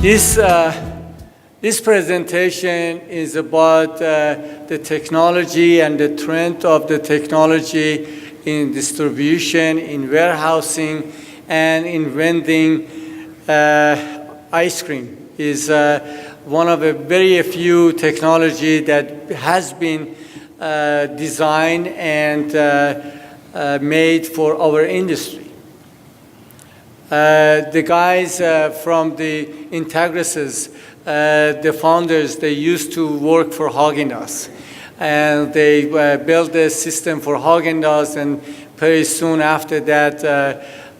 This, this presentation is about the technology and the trend of the technology in distribution, in warehousing, and in vending ice cream. Is one of the very few technology that has been designed and made for our industry. The guys from the IntegraSys, the founders, they used to work for Haagen-Dazs. And they built a system for Haagen-Dazs, and very soon after that,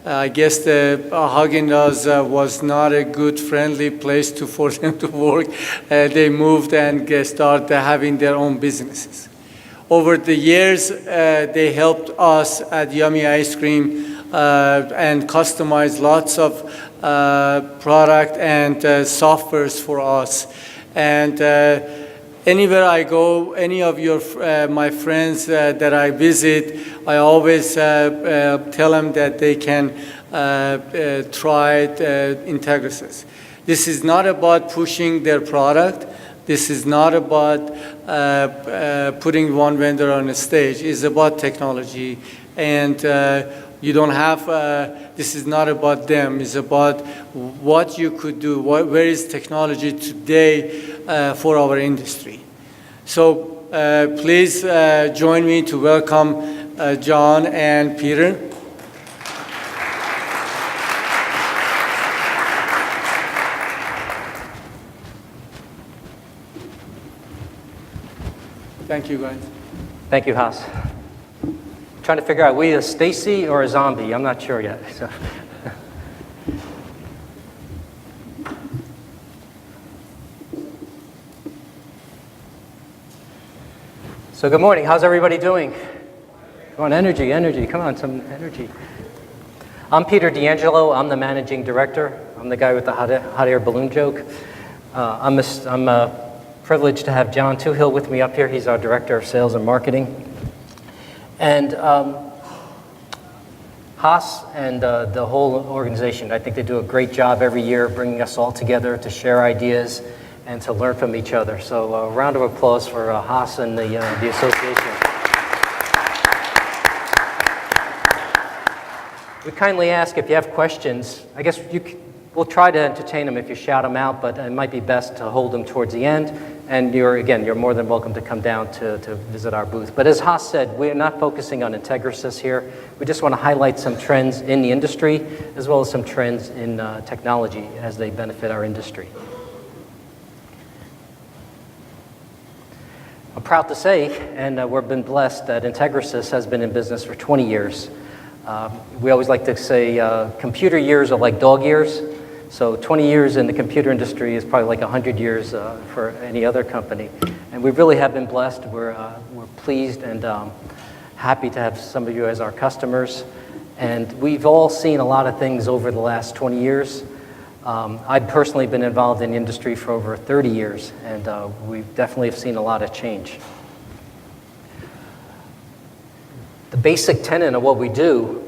I guess the Haagen-Dazs was not a good, friendly place for them to work. They moved and started having their own businesses. Over the years, they helped us at Yummy Ice Cream and customize lots of product and softwares for us. And anywhere I go, any of my friends that I visit, I always tell them that they can try IntegraSys. This is not about pushing their product. This is not about putting one vendor on a stage. It's about technology. And you don't have, this is not about them. It's about what you could do. Where is technology today for our industry? So please join me to welcome John and Peter. Thank you, guys. Thank you, Haas. Trying to figure out, are we a Stacy or a zombie? I'm not sure yet. So good morning. How's everybody doing? Come on, energy, energy. Come on, some energy. I'm Peter D'Angelo. I'm the managing director. I'm the guy with the hot air balloon joke. I'm privileged to have John Toohill with me up here. He's our director of sales and marketing. And Haas and the whole organization, I think they do a great job every year bringing us all together to share ideas and to learn from each other. So a round of applause for Haas and the association. We kindly ask if you have questions. I guess we'll try to entertain them if you shout them out, but it might be best to hold them towards the end. And you're more than welcome to come down to visit our booth. But as Haas said, we're not focusing on IntegraSys here. We just want to highlight some trends in the industry, as well as some trends in technology as they benefit our industry. I'm proud to say, and we've been blessed, that IntegraSys has been in business for 20 years. We always like to say computer years are like dog years. So 20 years in the computer industry is probably like 100 years for any other company. And we really have been blessed. We're pleased and happy to have some of you as our customers. And we've all seen a lot of things over the last 20 years. I've personally been involved in the industry for over 30 years, and we definitely have seen a lot of change. The basic tenet of what we do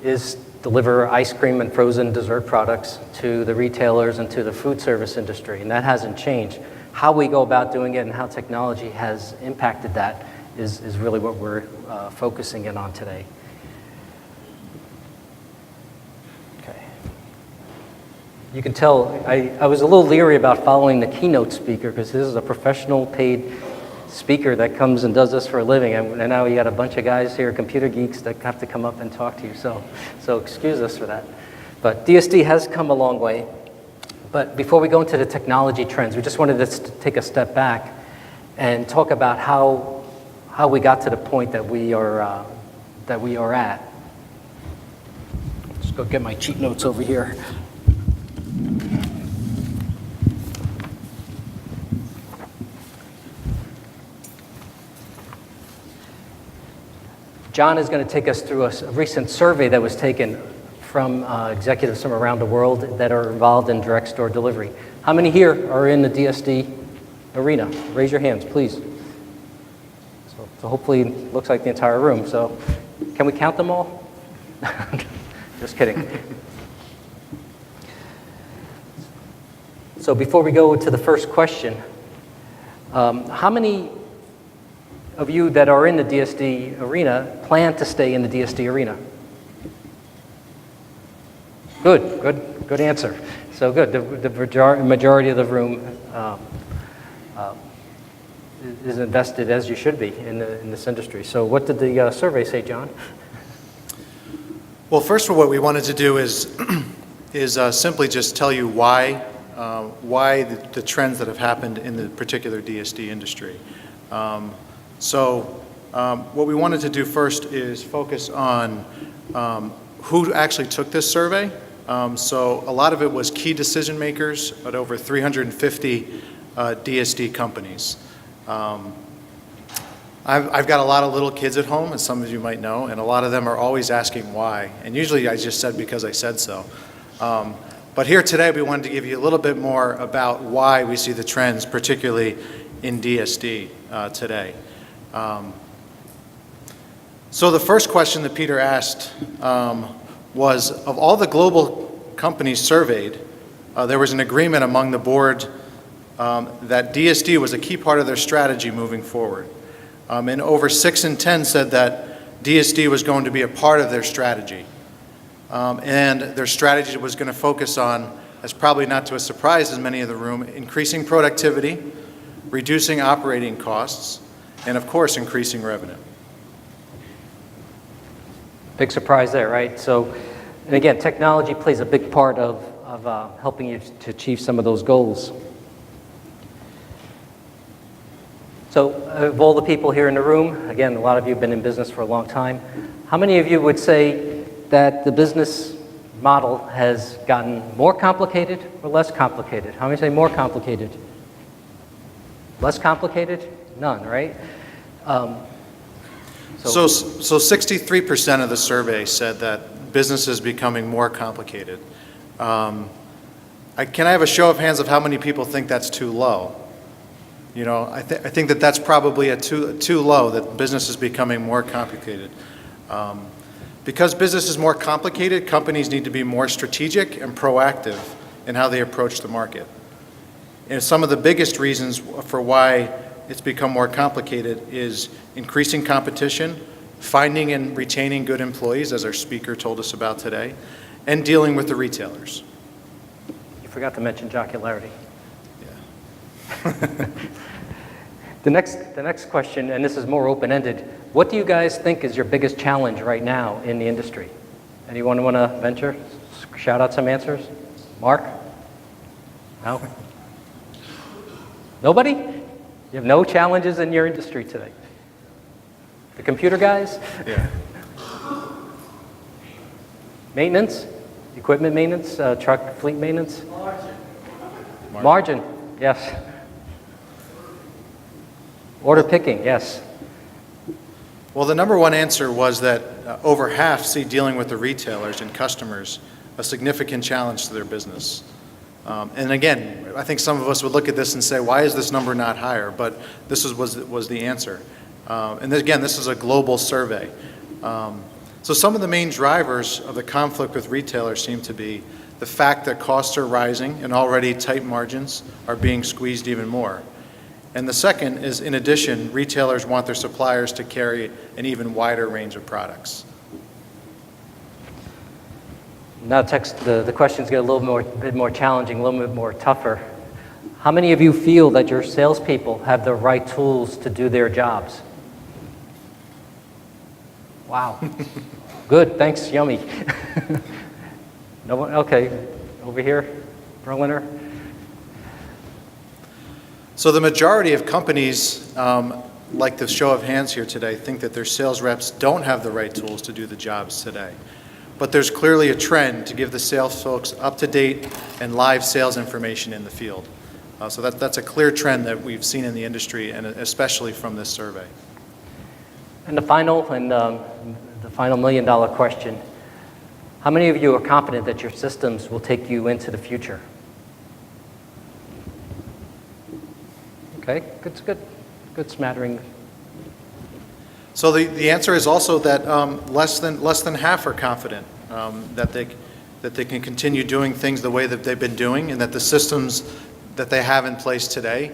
is deliver ice cream and frozen dessert products to the retailers and to the food service industry, and that hasn't changed. How we go about doing it and how technology has impacted that is really what we're focusing in on today. Okay. You can tell I was a little leery about following the keynote speaker because this is a professional paid speaker that comes and does this for a living, and now you got a bunch of guys here, computer geeks, that have to come up and talk to you, so excuse us for that. But DSD has come a long way. But before we go into the technology trends, we just wanted to take a step back and talk about how we got to the point that we are at. Let's go get my cheat notes over here. John is going to take us through a recent survey that was taken from executives from around the world that are involved in direct store delivery. How many here are in the DSD arena? Raise your hands, please. So hopefully it looks like the entire room. So can we count them all? Just kidding. So before we go to the first question, how many of you that are in the DSD arena plan to stay in the DSD arena? Good answer. So good. The majority of the room is invested, as you should be, in this industry. So what did the survey say, John? Well, first of all, what we wanted to do is simply just tell you why the trends that have happened in the particular DSD industry. What we wanted to do first is focus on who actually took this survey. So a lot of it was key decision makers at over 350 DSD companies. I've got a lot of little kids at home, as some of you might know, and a lot of them are always asking why. And usually I just said because I said so. But here today we wanted to give you a little bit more about why we see the trends, particularly in DSD today. So the first question that Peter asked was, of all the global companies surveyed, there was an agreement among the board that DSD was a key part of their strategy moving forward. And over 6 in 10 said that DSD was going to be a part of their strategy. And their strategy was going to focus on, as probably not to a surprise as many of the room, increasing productivity, reducing operating costs, and of course, increasing revenue. Big surprise there, right? So, and again, technology plays a big part of helping you to achieve some of those goals. So, of all the people here in the room, again, a lot of you have been in business for a long time. How many of you would say that the business model has gotten more complicated or less complicated? How many say more complicated? Less complicated? None, right? So 63% of the survey said that business is becoming more complicated. Can I have a show of hands of how many people think that's too low? You know, I think that that's probably too low, that business is becoming more complicated. Because business is more complicated, companies need to be more strategic and proactive in how they approach the market. And some of the biggest reasons for why it's become more complicated is increasing competition, finding and retaining good employees, as our speaker told us about today, and dealing with the retailers. You forgot to mention jocularity. Yeah. The next question, and this is more open-ended, what do you guys think is your biggest challenge right now in the industry? Anyone want to venture? Shout out some answers. Mark? No? Nobody? You have no challenges in your industry today? The computer guys? Yeah. Maintenance? Equipment maintenance? Truck fleet maintenance? Margin, yes. Order picking, yes. Well, the number one answer was that over half see dealing with the retailers and customers a significant challenge to their business. And again, I think some of us would look at this and say, why is this number not higher? But this was the answer. And again, this is a global survey. So some of the main drivers of the conflict with retailers seem to be the fact that costs are rising and already tight margins are being squeezed even more. And the second is, in addition, retailers want their suppliers to carry an even wider range of products. Now the questions get a little bit more challenging, a little bit more tougher. How many of you feel that your salespeople have the right tools to do their jobs? Wow. Good, thanks, yummy. No one, okay, over here, Berliner. So the majority of companies, like the show of hands here today, think that their sales reps don't have the right tools to do the jobs today. But there's clearly a trend to give the sales folks up-to-date and live sales information in the field. So that's a clear trend that we've seen in the industry, and especially from this survey. And the final million-dollar question, how many of you are confident that your systems will take you into the future? Okay, good smattering. So the answer is also that less than half are confident that they can continue doing things the way that they've been doing, and that the systems that they have in place today,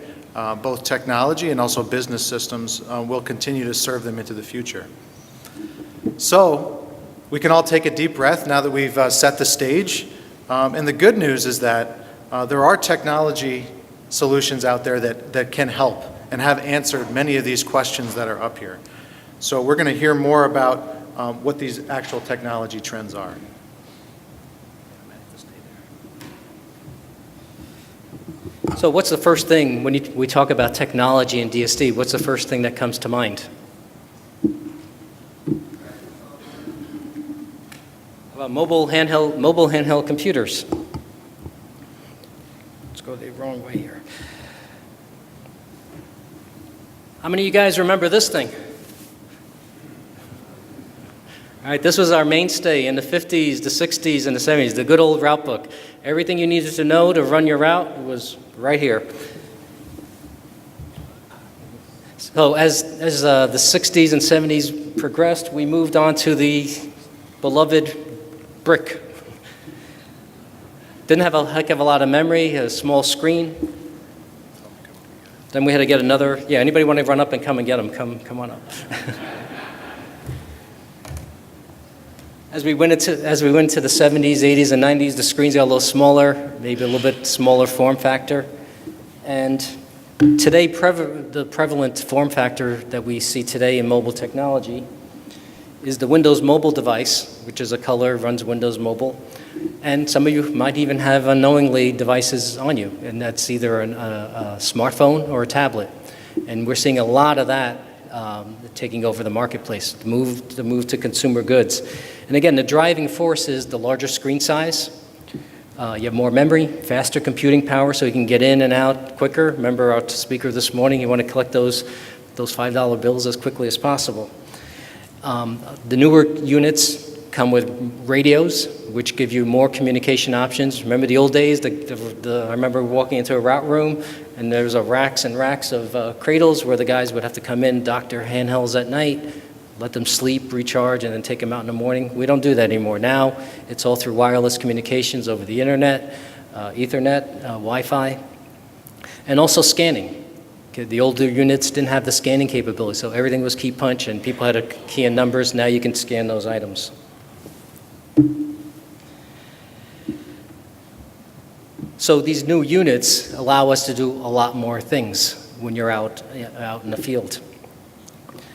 both technology and also business systems, will continue to serve them into the future. So we can all take a deep breath now that we've set the stage. And the good news is that there are technology solutions out there that can help and have answered many of these questions that are up here. So we're going to hear more about what these actual technology trends are. So what's the first thing when we talk about technology and DSD? What's the first thing that comes to mind? About mobile handheld computers. Let's go the wrong way here. How many of you guys remember this thing? All right, this was our mainstay in the 50s, the 60s, and the 70s, the good old route book. Everything you needed to know to run your route was right here. So as the 60s and 70s progressed, we moved on to the beloved brick. Didn't have a heck of a lot of memory, a small screen. Then we had to get another. Yeah, anybody want to run up and come and get them? Come on up. As we went into the 70s, 80s, and 90s, the screens got a little smaller, maybe a little bit smaller form factor. And today, the prevalent form factor that we see today in mobile technology is the Windows mobile device, which is a color, runs Windows Mobile. And some of you might even have unknowingly devices on you, and that's either a smartphone or a tablet. And we're seeing a lot of that taking over the marketplace, the move to consumer goods. And again, the driving force is the larger screen size. You have more memory, faster computing power, so you can get in and out quicker. Remember our speaker this morning, you want to collect those $5 bills as quickly as possible. The newer units come with radios, which give you more communication options. Remember the old days? I remember walking into a route room, and there was racks and racks of cradles where the guys would have to come in, dock their handhelds at night, let them sleep, recharge, and then take them out in the morning. We don't do that anymore. Now it's all through wireless communications over the internet, Ethernet, Wi-Fi, and also scanning. Okay, the older units didn't have the scanning capability, so everything was key punch, and people had to key in numbers. Now you can scan those items. So these new units allow us to do a lot more things when you're out in the field.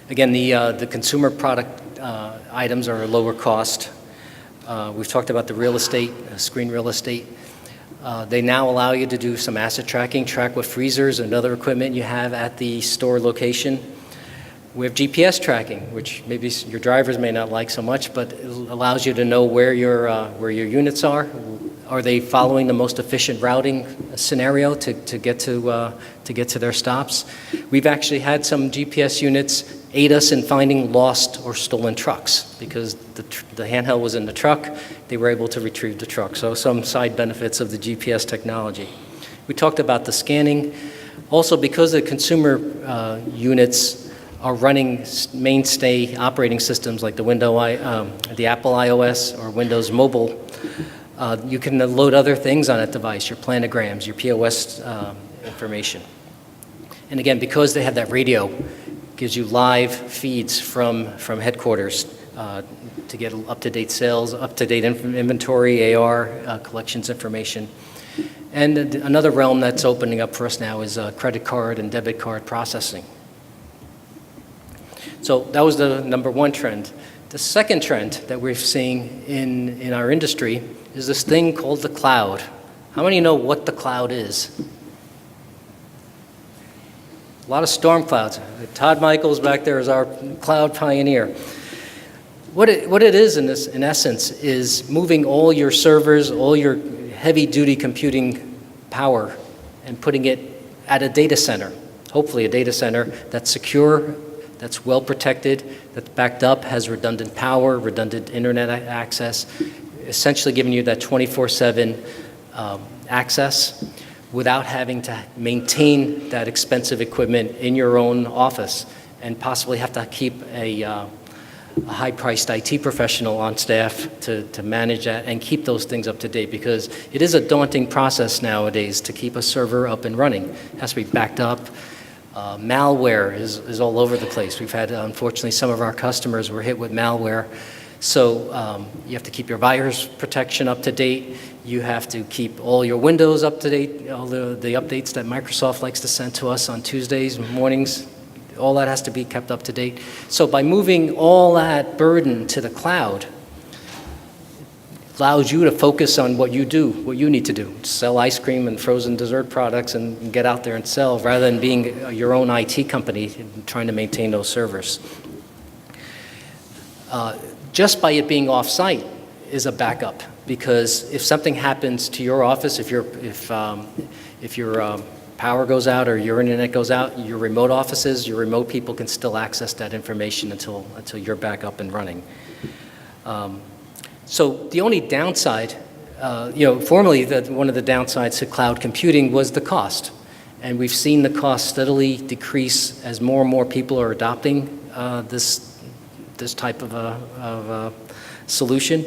Again, the consumer product items are lower cost. We've talked about the real estate, screen real estate. They now allow you to do some asset tracking, track what freezers and other equipment you have at the store location. We have GPS tracking, which maybe your drivers may not like so much, but it allows you to know where your units are. Are they following the most efficient routing scenario to get to their stops? We've actually had some GPS units aid us in finding lost or stolen trucks because the handheld was in the truck. They were able to retrieve the truck. So some side benefits of the GPS technology. We talked about the scanning. Also, because the consumer units are running mainstay operating systems like the Apple iOS or Windows Mobile, you can load other things on that device, your planograms, your POS information. And again, because they have that radio, gives you live feeds from headquarters to get up-to-date sales, up-to-date inventory, AR, collections information. And another realm that's opening up for us now is credit card and debit card processing. So that was the number one trend. The second trend that we're seeing in our industry is this thing called the cloud. How many know what the cloud is? A lot of storm clouds. Todd Michaels back there is our cloud pioneer. What it is in essence is moving all your servers, all your heavy-duty computing power, and putting it at a data center. Hopefully a data center that's secure, that's well protected, that's backed up, has redundant power, redundant internet access, essentially giving you that 24/7 access without having to maintain that expensive equipment in your own office and possibly have to keep a a high-priced IT professional on staff to manage that and keep those things up to date, because it is a daunting process nowadays to keep a server up and running. It has to be backed up. Malware is all over the place. We've had, unfortunately, some of our customers were hit with malware. So you have to keep your virus protection up to date. You have to keep all your Windows up to date, all the updates that Microsoft likes to send to us on Tuesdays mornings. All that has to be kept up to date. So by moving all that burden to the cloud, allows you to focus on what you do, what you need to do. Sell ice cream and frozen dessert products and get out there and sell, rather than being your own IT company and trying to maintain those servers. Just by it being off-site is a backup, because if something happens to your office, if your power goes out or your internet goes out, your remote offices, your remote people can still access that information until you're back up and running. So the only downside, formerly one of the downsides to cloud computing was the cost. And we've seen the cost steadily decrease as more and more people are adopting this type of a solution.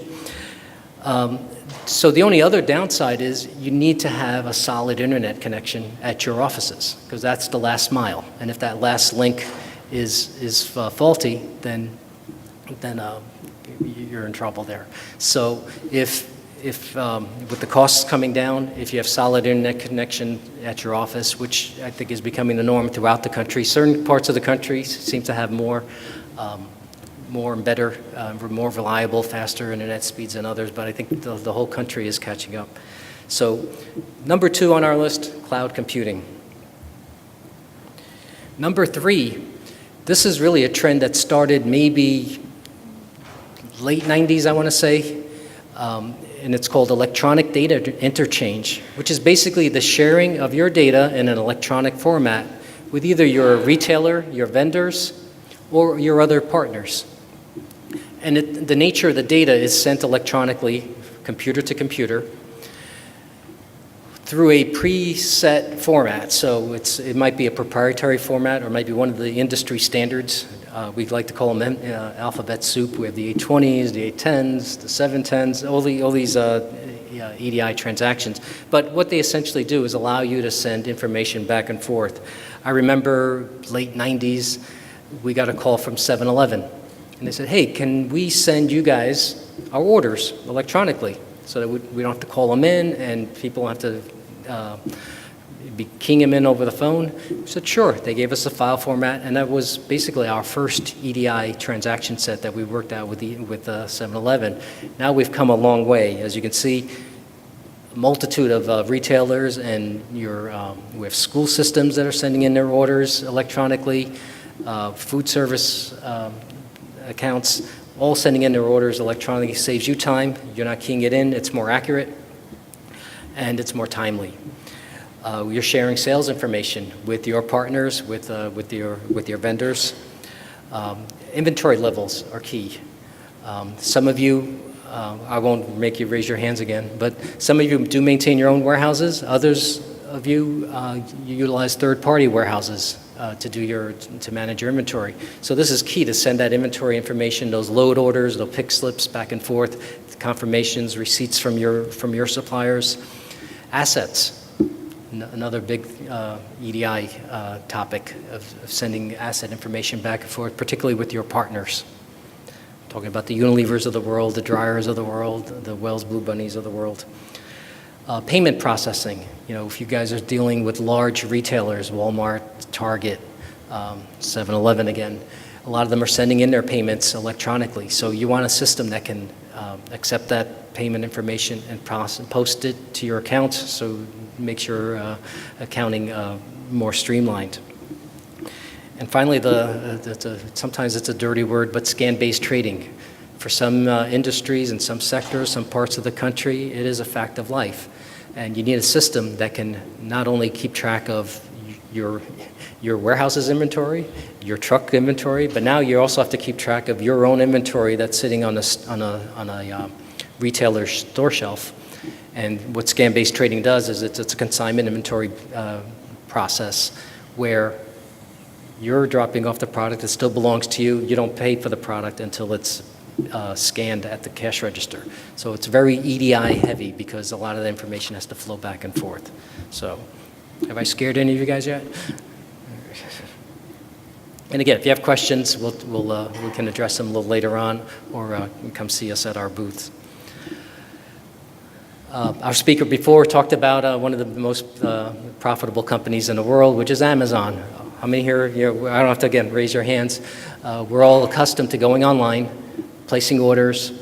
So the only other downside is you need to have a solid internet connection at your offices, because that's the last mile. And if that last link is faulty, then you're in trouble there. So if with the costs coming down, if you have solid internet connection at your office, which I think is becoming the norm throughout the country, certain parts of the country seem to have more and better, more reliable, faster internet speeds than others, but I think the whole country is catching up. So number 2 on our list, cloud computing. Number 3, this is really a trend that started maybe late 90s, I want to say, and it's called electronic data interchange, which is basically the sharing of your data in an electronic format with either your retailer, your vendors, or your other partners. And the nature of the data is sent electronically, computer to computer, through a preset format. So it might be a proprietary format, or might be one of the industry standards. We like to call them alphabet soup. We have the 820s, the 810s, the 710s, all these EDI transactions. But what they essentially do is allow you to send information back and forth. I remember late 90s, we got a call from 7-Eleven. And they said, hey, can we send you guys our orders electronically so that we don't have to call them in and people don't have to be keying them in over the phone? We said, sure. They gave us a file format, and that was basically our first EDI transaction set that we worked out with 7-Eleven. Now we've come a long way. As you can see, a multitude of retailers, and we have school systems that are sending in their orders electronically, food service accounts, all sending in their orders electronically. Saves you time. You're not keying it in. It's more accurate, and it's more timely. You're sharing sales information with your partners, with your vendors. Inventory levels are key. Some of you, I won't make you raise your hands again, but some of you do maintain your own warehouses. Others of you, you utilize third-party warehouses to manage your inventory. So this is key, to send that inventory information, those load orders, those pick slips back and forth, confirmations, receipts from your suppliers. Assets, another big EDI topic of sending asset information back and forth, particularly with your partners. I'm talking about the Unilevers of the world, the Dryers of the world, the Wells Blue Bunnies of the world. Payment processing. If you guys are dealing with large retailers, Walmart, Target, 7-Eleven again, a lot of them are sending in their payments electronically. So you want a system that can accept that payment information and post it to your account, so it makes your accounting more streamlined. And finally, sometimes it's a dirty word, but scan-based trading. For some industries and some sectors, some parts of the country, it is a fact of life. And you need a system that can not only keep track of your warehouse's inventory, your truck inventory, but now you also have to keep track of your own inventory that's sitting on a retailer's store shelf. And what scan-based trading does is it's a consignment inventory process where You're dropping off the product. It still belongs to you. You don't pay for the product until it's scanned at the cash register. So it's very EDI heavy because a lot of the information has to flow back and forth. So have I scared any of you guys yet? And again, if you have questions, we can address them a little later on, or come see us at our booth. Our speaker before talked about one of the most profitable companies in the world, which is Amazon. How many here, I don't have to, again, raise your hands. We're all accustomed to going online, placing orders,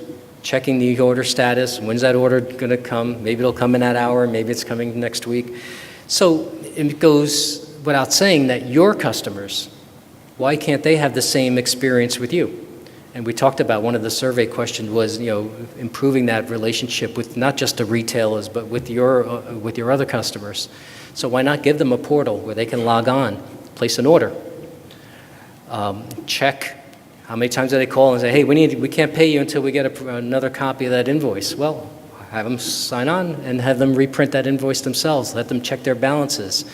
checking the order status. When's that order going to come? Maybe it'll come in that hour. Maybe it's coming next week. So it goes without saying that your customers, why can't they have the same experience with you? And we talked about one of the survey questions was, improving that relationship with not just the retailers, but with your other customers. So why not give them a portal where they can log on, place an order, check how many times do they call and say, hey, we can't pay you until we get another copy of that invoice. Well, have them sign on and have them reprint that invoice themselves. Let them check their balances.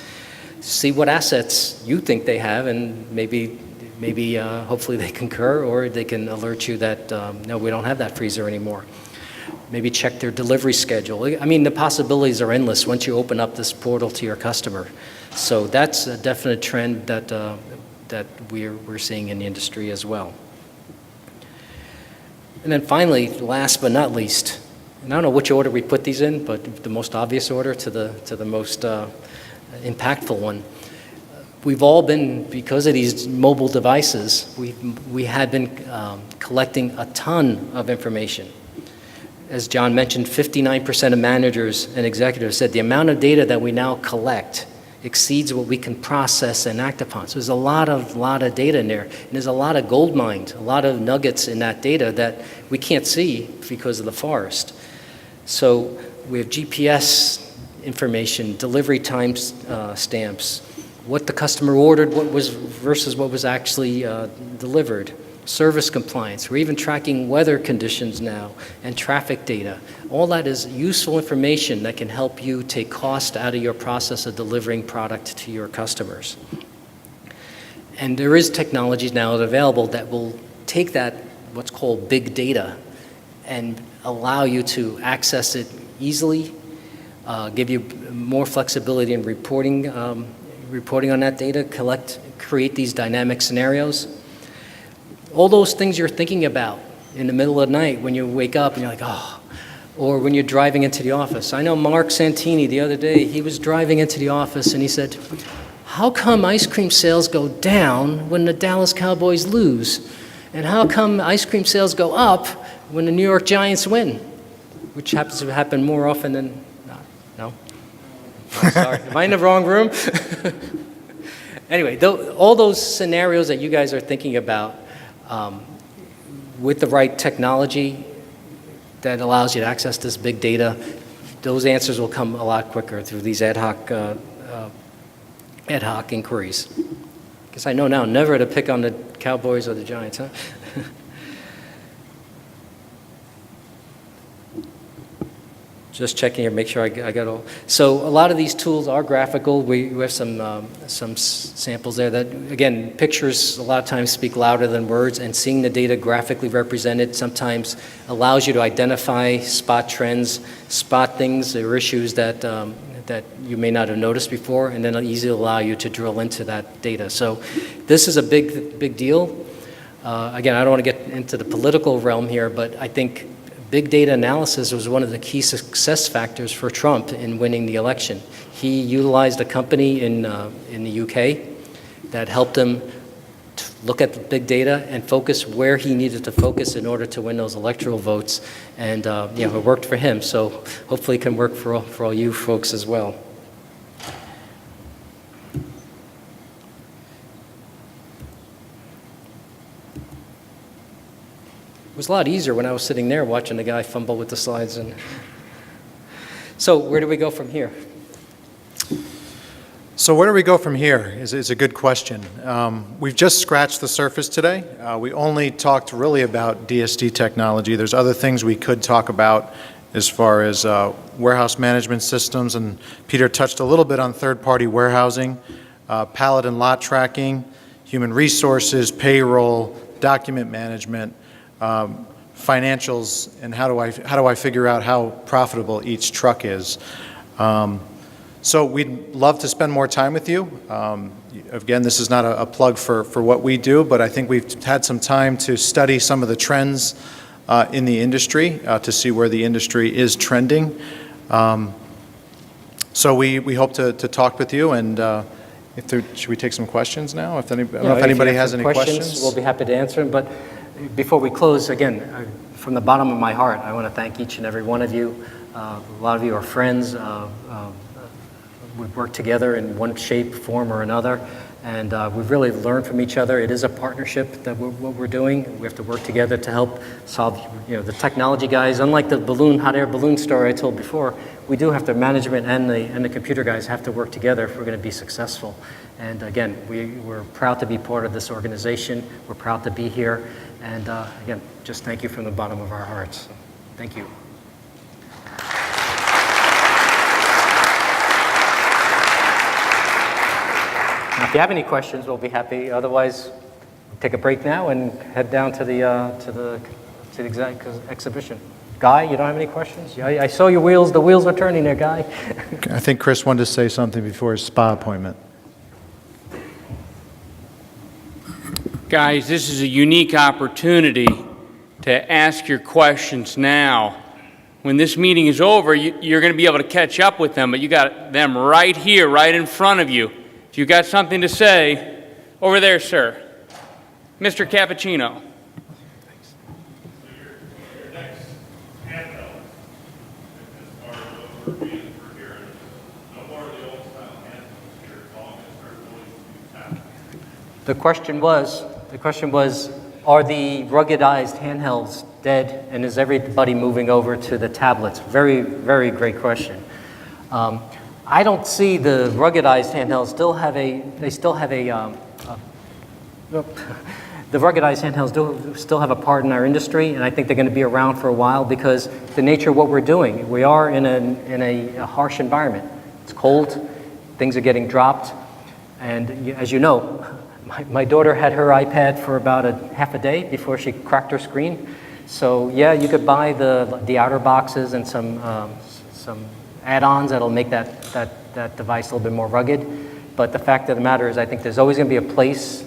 See what assets you think they have, and maybe hopefully they concur, or they can alert you that, no, we don't have that freezer anymore. Maybe check their delivery schedule. I mean, the possibilities are endless once you open up this portal to your customer. So that's a definite trend that we're seeing in the industry as well. And then finally, last but not least, and I don't know which order we put these in, but the most obvious order to the most impactful one. We've all been, because of these mobile devices, we had been collecting a ton of information. As John mentioned, 59% of managers and executives said the amount of data that we now collect exceeds what we can process and act upon. So there's a lot of data in there, and there's a lot of gold mined, a lot of nuggets in that data that we can't see because of the forest. So we have GPS information, delivery time stamps, what the customer ordered, what was versus what was actually delivered, service compliance. We're even tracking weather conditions now and traffic data. All that is useful information that can help you take cost out of your process of delivering product to your customers. And there is technologies now available that will take that, what's called big data, and allow you to access it easily, give you more flexibility in reporting on that data, create these dynamic scenarios. All those things you're thinking about in the middle of the night when you wake up and you're like, oh, or when you're driving into the office. I know Mark Santini the other day, he was driving into the office and he said, how come ice cream sales go down when the Dallas Cowboys lose? And how come ice cream sales go up when the New York Giants win? Which happens to happen more often than not. No? Oh, sorry, am I in the wrong room? Anyway, all those scenarios that you guys are thinking about, with the right technology that allows you to access this big data, those answers will come a lot quicker through these ad hoc inquiries. Guess I know now never to pick on the Cowboys or the Giants, huh? Just checking here, make sure I got all. So a lot of these tools are graphical. We have some samples there that, again, pictures a lot of times speak louder than words, and seeing the data graphically represented sometimes allows you to identify, spot trends, spot things or issues that you may not have noticed before, and then it'll easily allow you to drill into that data. So this is a big deal. Again, I don't want to get into the political realm here, but I think big data analysis was one of the key success factors for Trump in winning the election. He utilized a company in the UK that helped him to look at the big data and focus where he needed to focus in order to win those electoral votes. And it worked for him, so hopefully it can work for all you folks as well. It was a lot easier when I was sitting there watching the guy fumble with the slides. And so where do we go from here? So where do we go from here is a good question. We've just scratched the surface today. We only talked really about DSD technology. There's other things we could talk about as far as warehouse management systems, and Peter touched a little bit on third-party warehousing, pallet and lot tracking, human resources, payroll, document management, financials, and how do I figure out how profitable each truck is. So we'd love to spend more time with you. Again, this is not a plug for what we do, but I think we've had some time to study some of the trends in the industry to see where the industry is trending. So we hope to talk with you, and should we take some questions now? I don't know if anybody has any questions. We'll be happy to answer them. But before we close, again, from the bottom of my heart, I want to thank each and every one of you. A lot of you are friends. We've worked together in one shape, form, or another, and we've really learned from each other. It is a partnership that what we're doing. We have to work together to help solve, the technology guys. Unlike the hot air balloon story I told before, we do have to, management and the computer guys have to work together if we're going to be successful. And again, we're proud to be part of this organization. We're proud to be here. And again, just thank you from the bottom of our hearts. Thank you. Now, if you have any questions, we'll be happy. Otherwise, take a break now and head down to the exhibition. Guy, you don't have any questions? Yeah, I saw your wheels. The wheels are turning there, Guy. I think Chris wanted to say something before his spa appointment. Guys, this is a unique opportunity to ask your questions now. When this meeting is over, you're going to be able to catch up with them, but you got them right here, right in front of you. If you got something to say, over there, sir. Mr. Cappuccino. The question was, are the ruggedized handhelds dead, and is everybody moving over to the tablets? Very, very great question. I don't see the ruggedized handhelds the ruggedized handhelds still have a part in our industry, and I think they're going to be around for a while because the nature of what we're doing. We are in a harsh environment. It's cold, things are getting dropped, and as you know, my daughter had her iPad for about half a day before she cracked her screen. So yeah, you could buy the outer boxes and some add-ons that'll make that device a little bit more rugged. But the fact of the matter is, I think there's always going to be a place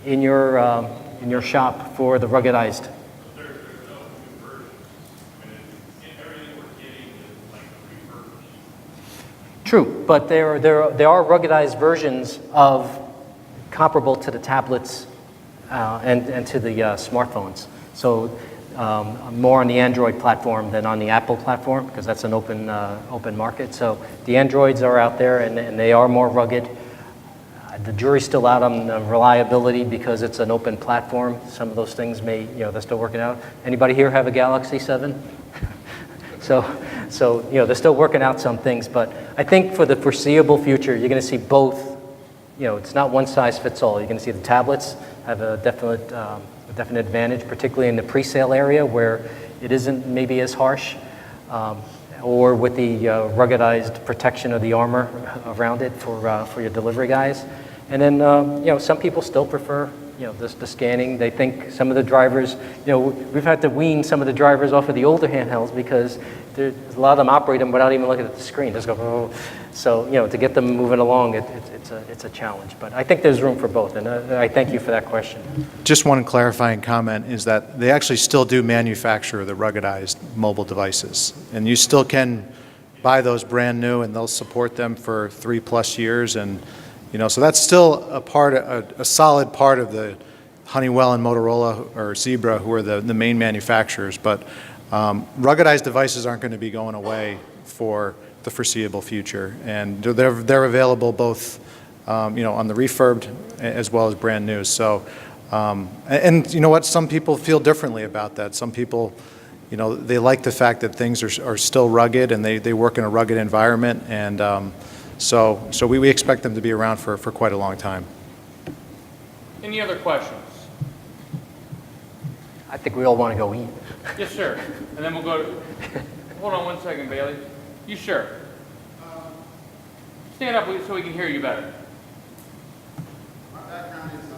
in your shop for the ruggedized. True, but there are ruggedized versions of comparable to the tablets and to the smartphones. So more on the Android platform than on the Apple platform, because that's an open market. So the Androids are out there, and they are more rugged. The jury's still out on reliability because it's an open platform. Some of those things they're still working out. Anybody here have a Galaxy 7? So they're still working out some things, but I think for the foreseeable future, you're going to see both. It's not one size fits all. You're going to see the tablets have a definite advantage, particularly in the pre-sale area where it isn't maybe as harsh, or with the ruggedized protection of the armor around it for your delivery guys. And then some people still prefer the scanning. They think some of the drivers, we've had to wean some of the drivers off of the older handhelds because there's a lot of them operate them without even looking at the screen. Just go, oh. So to get them moving along, it's a challenge. But I think there's room for both, and I thank you for that question. Just one clarifying comment is that they actually still do manufacture the ruggedized mobile devices, and you still can buy those brand new, and they'll support them for 3+ years, and so that's still a solid part of the Honeywell and Motorola or Zebra, who are the main manufacturers. But ruggedized devices aren't going to be going away for the foreseeable future, and they're available both on the refurbed as well as brand new. So and you know what, some people feel differently about that. Some people they like the fact that things are still rugged, and they work in a rugged environment, and so we expect them to be around for quite a long time. Any other questions? I think we all want to go eat. Yes, sir. And then we'll go to... Hold on one second, Bailey. You sure? Stand up so we can hear you better. My background is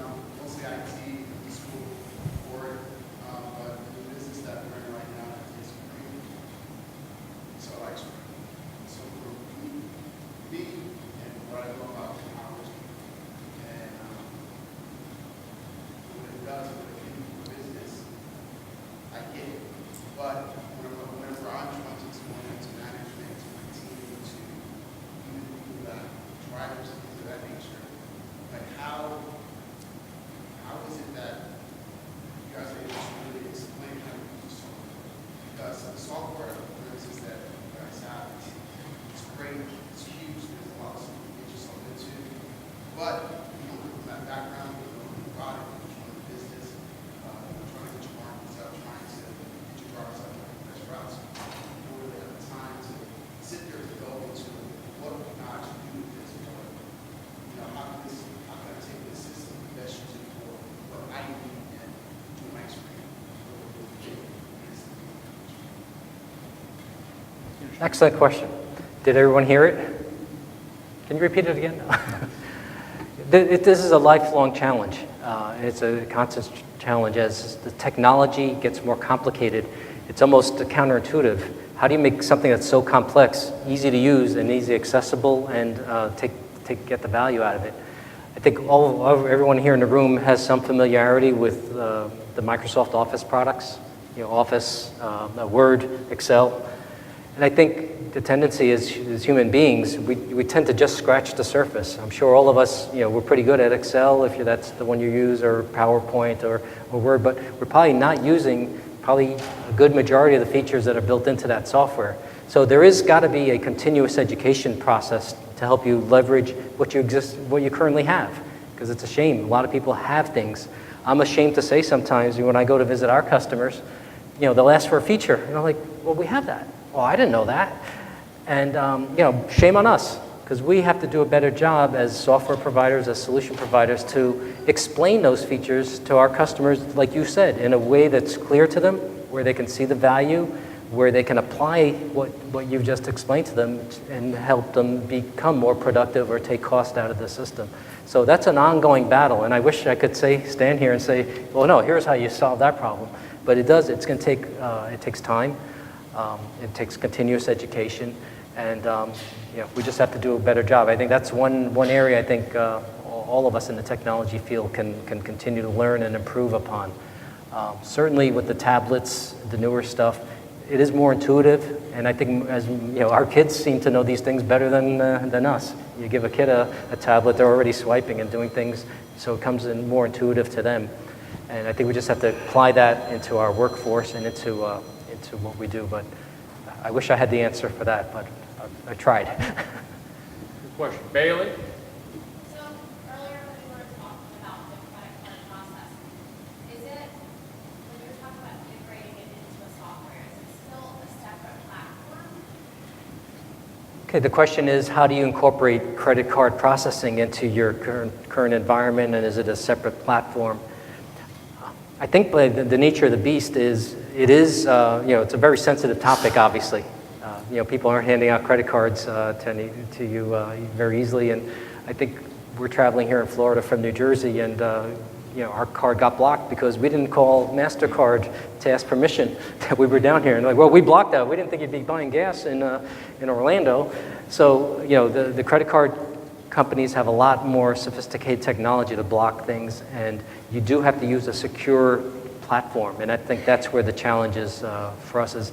Excellent question. Did everyone hear it? Can you repeat it again? This is a lifelong challenge. It's a constant challenge. As the technology gets more complicated, it's almost counterintuitive. How do you make something that's so complex easy to use and easy accessible and get the value out of it? I think everyone here in the room has some familiarity with the Microsoft Office products, Office, Word, Excel. And I think the tendency is, as human beings, we tend to just scratch the surface. I'm sure all of us, we're pretty good at Excel, if that's the one you use, or PowerPoint or Word, but we're probably not using a good majority of the features that are built into that software. So there is got to be a continuous education process to help you leverage what you currently have, because it's a shame. A lot of people have things. I'm ashamed to say sometimes when I go to visit our customers, they'll ask for a feature, and I'm like, well, we have that. Well, I didn't know that. And, shame on us, because we have to do a better job as software providers, as solution providers, to explain those features to our customers, like you said, in a way that's clear to them, where they can see the value, where they can apply what you've just explained to them and help them become more productive or take cost out of the system. So that's an ongoing battle, and I wish I could stand here and say, well, no, here's how you solve that problem. But it's going to take, it takes time. It takes continuous education, and we just have to do a better job. I think that's one area I think all of us in the technology field can continue to learn and improve upon. Certainly with the tablets, the newer stuff, it is more intuitive, and I think our kids seem to know these things better than us. You give a kid a tablet, they're already swiping and doing things, so it comes in more intuitive to them. And I think we just have to apply that into our workforce and into what we do. But I wish I had the answer for that, but I tried. Good question. Bailey? So earlier when we were talking about the credit card process, is it, when you're talking about integrating it into a software, is it still a separate platform? Okay, the question is, how do you incorporate credit card processing into your current environment, and is it a separate platform? I think the nature of the beast is, it's a very sensitive topic, obviously. People aren't handing out credit cards to you very easily, and I think we're traveling here in Florida from New Jersey, and our card got blocked because we didn't call MasterCard to ask permission that we were down here. And well, we blocked that. We didn't think you'd be buying gas in Orlando. So, the credit card companies have a lot more sophisticated technology to block things, and you do have to use a secure platform. And I think that's where the challenge is for us is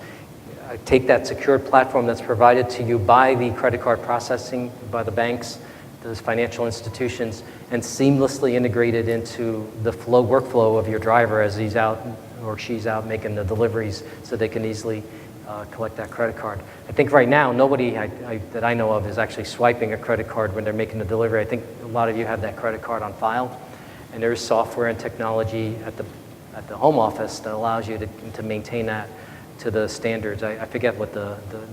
take that secured platform that's provided to you by the credit card processing, by the banks, those financial institutions, and seamlessly integrate it into the workflow of your driver as he's out or she's out making the deliveries so they can easily collect that credit card. I think right now, nobody that I know of is actually swiping a credit card when they're making the delivery. I think a lot of you have that credit card on file, and there's software and technology at the home office that allows you to maintain that to the standards. I forget what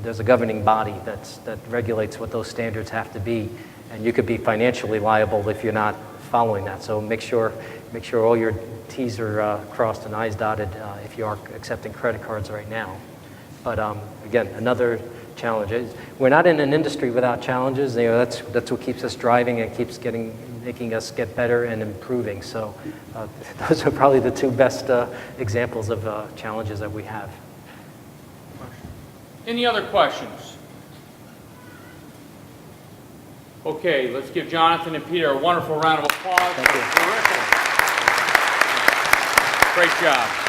there's a governing body that regulates what those standards have to be, and you could be financially liable if you're not following that. So make sure all your T's are crossed and I's dotted if you are accepting credit cards right now. But again, another challenge is we're not in an industry without challenges. That's what keeps us driving and keeps making us get better and improving. So those are probably the two best examples of challenges that we have. Any other questions? Okay, let's give Jonathan and Peter a wonderful round of applause. Thank you. Terrific. Great job.